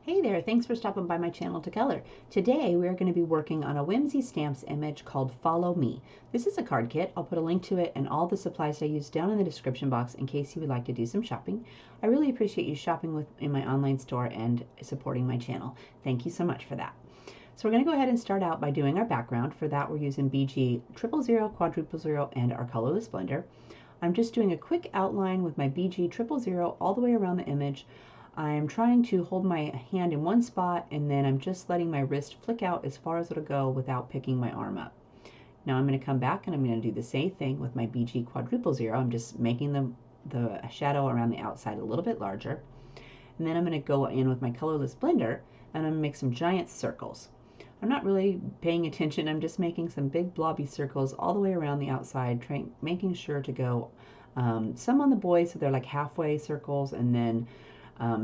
Hey there, thanks for stopping by my channel to color. Today we're going to be working on a Whimsy Stamps image called Follow Me. This is a card kit. I'll put a link to it and all the supplies I use down in the description box in case you would like to do some shopping. I really appreciate you shopping in my online store and supporting my channel. Thank you so much for that. So we're going to go ahead and start out by doing our background. For that we're using BG 000, 000, and our colorless blender. I'm just doing a quick outline with my BG 000 all the way around the image. I'm trying to hold my hand in one spot and then I'm just letting my wrist flick out as far as it'll go without picking my arm up. Now I'm going to come back and I'm going to do the same thing with my BG 000. I'm just making the shadow around the outside a little bit larger. And then I'm going to go in with my colorless blender and I'm going to make some giant circles. I'm not really paying attention, I'm just making some big blobby circles all the way around the outside, making sure to go some on the boys so they're like halfway circles, and then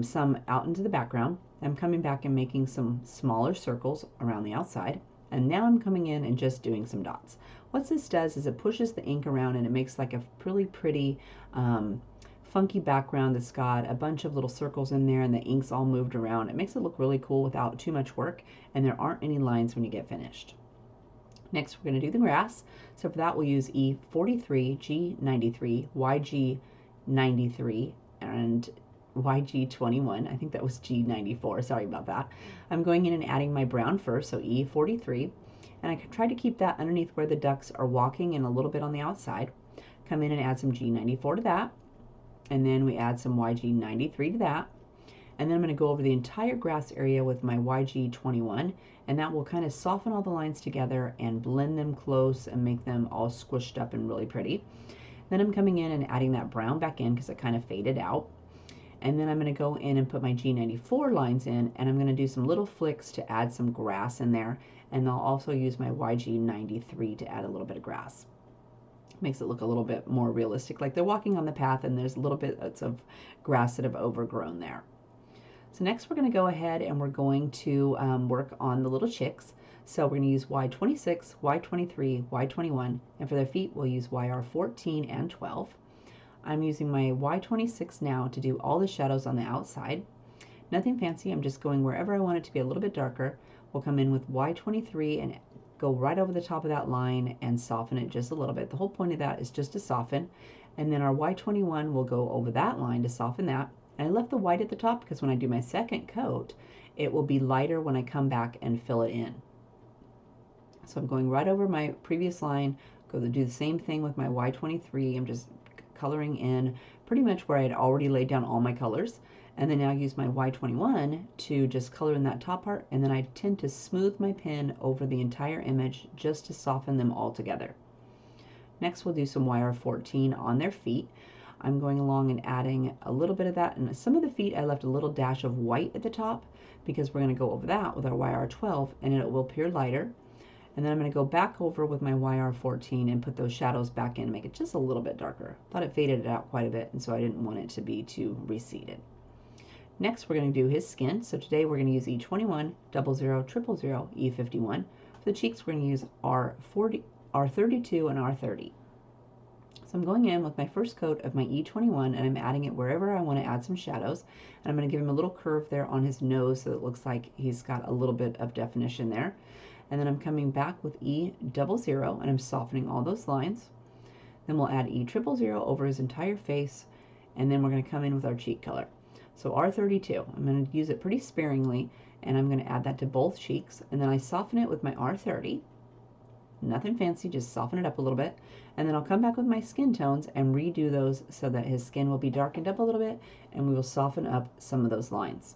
some out into the background. I'm coming back and making some smaller circles around the outside, and now I'm coming in and just doing some dots. What this does is it pushes the ink around and it makes like a really pretty funky background that's got a bunch of little circles in there and the ink's all moved around. It makes it look really cool without too much work, and there aren't any lines when you get finished. Next we're going to do the grass. So for that we'll use E43, G93, YG93, and YG21. I think that was G94. Sorry about that. I'm going in and adding my brown first, so E43. And I try to keep that underneath where the ducks are walking and a little bit on the outside. Come in and add some G94 to that. And then we add some YG93 to that. And then I'm going to go over the entire grass area with my YG21. And that will kind of soften all the lines together and blend them close and make them all squished up and really pretty. Then I'm coming in and adding that brown back in because it kind of faded out. And then I'm going to go in and put my G94 lines in, and I'm going to do some little flicks to add some grass in there, and I'll also use my YG93 to add a little bit of grass. Makes it look a little bit more realistic, like they're walking on the path and there's a little bit of grass that have overgrown there. So next we're going to go ahead and we're going to work on the little chicks. So we're going to use Y26, Y23, Y21, and for their feet we'll use YR14 and 12. I'm using my Y26 now to do all the shadows on the outside. Nothing fancy, I'm just going wherever I want it to be a little bit darker. We'll come in with Y23 and go right over the top of that line and soften it just a little bit. The whole point of that is just to soften. And then our Y21 will go over that line to soften that. And I left the white at the top because when I do my second coat, it will be lighter when I come back and fill it in. So I'm going right over my previous line, go to do the same thing with my Y23. I'm just coloring in pretty much where I had already laid down all my colors, and then now use my Y21 to just color in that top part, and then I tend to smooth my pen over the entire image just to soften them all together. Next we'll do some YR14 on their feet. I'm going along and adding a little bit of that, and some of the feet I left a little dash of white at the top because we're going to go over that with our YR12 and it will appear lighter. And then I'm going to go back over with my YR14 and put those shadows back in and make it just a little bit darker. Thought it faded it out quite a bit, and so I didn't want it to be too receded. Next we're going to do his skin. So today we're going to use E21, 00, 000, E51. For the cheeks we're going to use R32 and R30. So I'm going in with my first coat of my E21 and I'm adding it wherever I want to add some shadows. And I'm going to give him a little curve there on his nose so it looks like he's got a little bit of definition there. And then I'm coming back with E00 and I'm softening all those lines. Then we'll add E000 over his entire face, and then we're going to come in with our cheek color. So R32, I'm going to use it pretty sparingly, and I'm going to add that to both cheeks, and then I soften it with my R30. Nothing fancy, just soften it up a little bit, and then I'll come back with my skin tones and redo those so that his skin will be darkened up a little bit, and we will soften up some of those lines.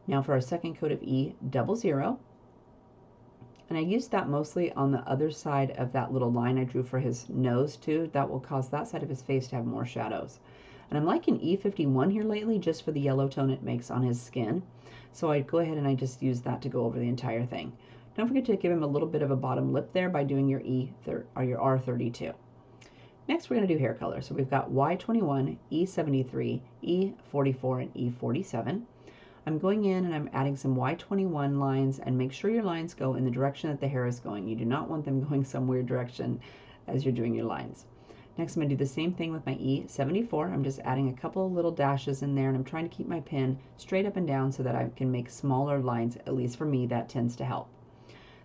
Now for our second coat of E00. And I used that mostly on the other side of that little line I drew for his nose too. That will cause that side of his face to have more shadows. And I'm liking E51 here lately just for the yellow tone it makes on his skin. So I go ahead and I just use that to go over the entire thing. Don't forget to give him a little bit of a bottom lip there by doing your your R32. Next we're going to do hair color. So we've got Y21, E73, E44, and E47. I'm going in and I'm adding some Y21 lines, and make sure your lines go in the direction that the hair is going. You do not want them going some weird direction as you're doing your lines. Next, I'm going to do the same thing with my E74. I'm just adding a couple of little dashes in there, and I'm trying to keep my pen straight up and down so that I can make smaller lines. At least for me, that tends to help.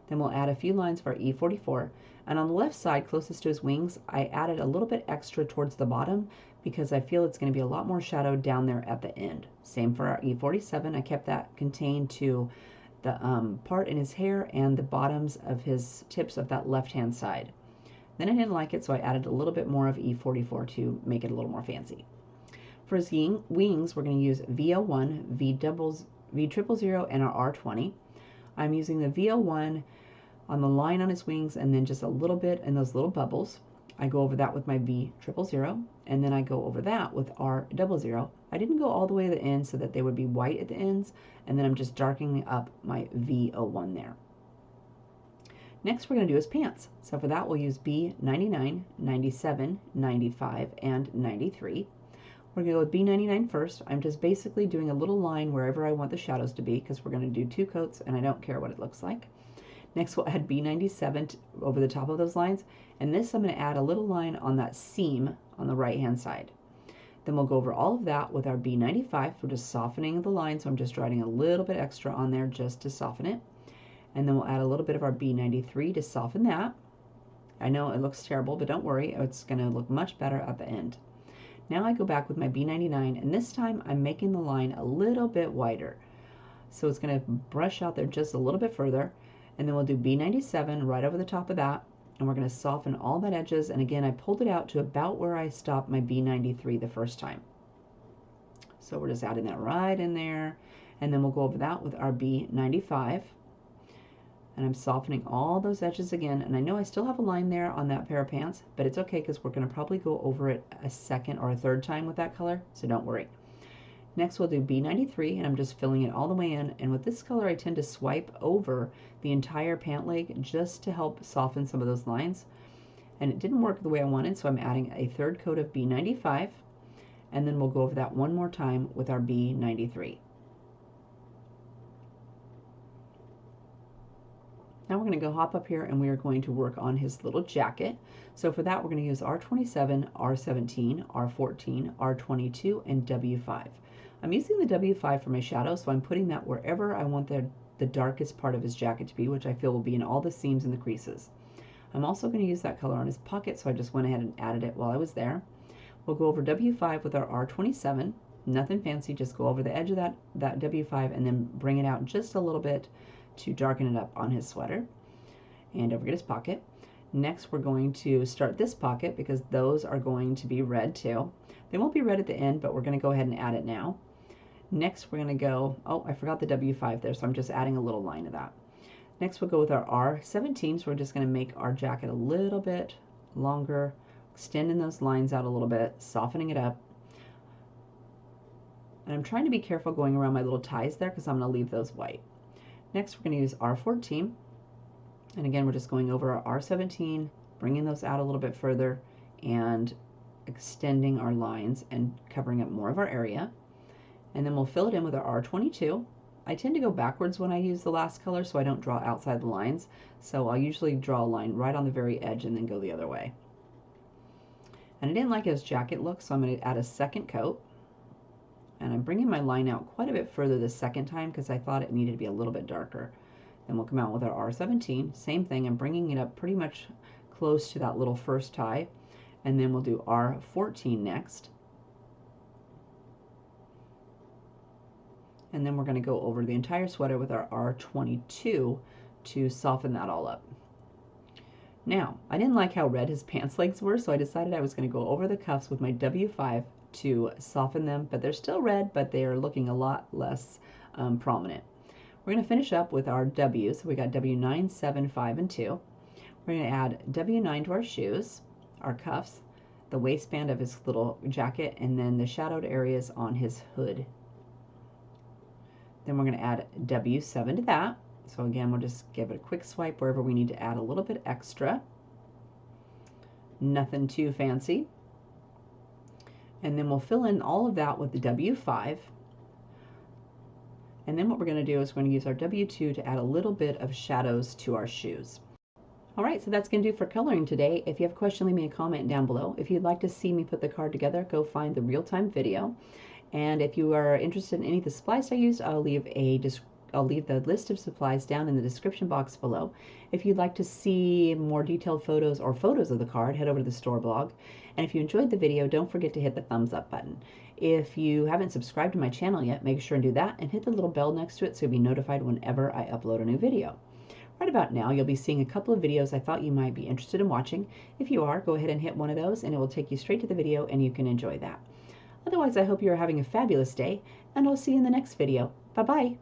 Then we'll add a few lines for our E44. And on the left side, closest to his wings, I added a little bit extra towards the bottom because I feel it's going to be a lot more shadow down there at the end. Same for our E47. I kept that contained to the part in his hair and the bottoms of his tips of that left-hand side. Then I didn't like it, so I added a little bit more of E44 to make it a little more fancy. For his wings, we're going to use VO1, V000, and our R20. I'm using the VO1 on the line on his wings and then just a little bit in those little bubbles. I go over that with my V000, and then I go over that with R00. I didn't go all the way to the end so that they would be white at the ends, and then I'm just darkening up my VO1 there. Next, we're going to do his pants. So for that, we'll use B99, 97, 95, and 93. We're going to go with B99 first. I'm just basically doing a little line wherever I want the shadows to be because we're going to do 2 coats and I don't care what it looks like. Next, we'll add B97 over the top of those lines. And this, I'm going to add a little line on that seam on the right-hand side. Then we'll go over all of that with our B95. We're just softening the line, so I'm just writing a little bit extra on there just to soften it. And then we'll add a little bit of our B93 to soften that. I know it looks terrible, but don't worry, it's going to look much better at the end. Now I go back with my B99, and this time I'm making the line a little bit wider. So it's going to brush out there just a little bit further, and then we'll do B97 right over the top of that, and we're going to soften all that edges, and again I pulled it out to about where I stopped my B93 the first time. So we're just adding that right in there, and then we'll go over that with our B95. And I'm softening all those edges again, and I know I still have a line there on that pair of pants, but it's okay because we're going to probably go over it a second or a third time with that color, so don't worry. Next we'll do B93, and I'm just filling it all the way in, and with this color I tend to swipe over the entire pant leg just to help soften some of those lines, and it didn't work the way I wanted, so I'm adding a third coat of B95, and then we'll go over that one more time with our B93. Now we're going to go hop up here and we are going to work on his little jacket. So for that we're going to use R27, R17, R14, R22, and W5. I'm using the W5 for my shadow, so I'm putting that wherever I want the darkest part of his jacket to be, which I feel will be in all the seams and the creases. I'm also going to use that color on his pocket, so I just went ahead and added it while I was there. We'll go over W5 with our R27. Nothing fancy, just go over the edge of that W5 and then bring it out just a little bit to darken it up on his sweater and over his pocket. Next we're going to start this pocket because those are going to be red too. They won't be red at the end, but we're going to go ahead and add it now. Next we're going to go, oh, I forgot the W5 there, so I'm just adding a little line of that. Next we'll go with our R17, so we're just going to make our jacket a little bit longer, extending those lines out a little bit, softening it up. And I'm trying to be careful going around my little ties there because I'm going to leave those white. Next, we're going to use R14, and again, we're just going over our R17, bringing those out a little bit further, and extending our lines and covering up more of our area. And then we'll fill it in with our R22. I tend to go backwards when I use the last color, so I don't draw outside the lines. So I'll usually draw a line right on the very edge and then go the other way. And I didn't like his jacket look, so I'm going to add a second coat. And I'm bringing my line out quite a bit further the second time because I thought it needed to be a little bit darker. Then we'll come out with our R17, same thing, I'm bringing it up pretty much close to that little first tie. And then we'll do R14 next. And then we're going to go over the entire sweater with our R22 to soften that all up. Now, I didn't like how red his pants legs were, so I decided I was going to go over the cuffs with my W5 to soften them, but they're still red, but they are looking a lot less prominent. We're going to finish up with our W, so we got W9, 7, 5, and 2. We're going to add W9 to our shoes, our cuffs, the waistband of his little jacket, and then the shadowed areas on his hood. Then we're going to add W7 to that. So again, we'll just give it a quick swipe wherever we need to add a little bit extra. Nothing too fancy. And then we'll fill in all of that with the W5. And then what we're going to do is we're going to use our W2 to add a little bit of shadows to our shoes. All right, so that's going to do for coloring today. If you have a question, leave me a comment down below. If you'd like to see me put the card together, go find the real-time video. And if you are interested in any of the supplies I used, I'll leave the list of supplies down in the description box below. If you'd like to see more detailed photos or photos of the card, head over to the store blog. And if you enjoyed the video, don't forget to hit the thumbs up button. If you haven't subscribed to my channel yet, make sure and do that and hit the little bell next to it so you'll be notified whenever I upload a new video. Right about now, you'll be seeing a couple of videos I thought you might be interested in watching. If you are, go ahead and hit one of those and it will take you straight to the video and you can enjoy that. Otherwise, I hope you are having a fabulous day, and I'll see you in the next video. Bye-bye.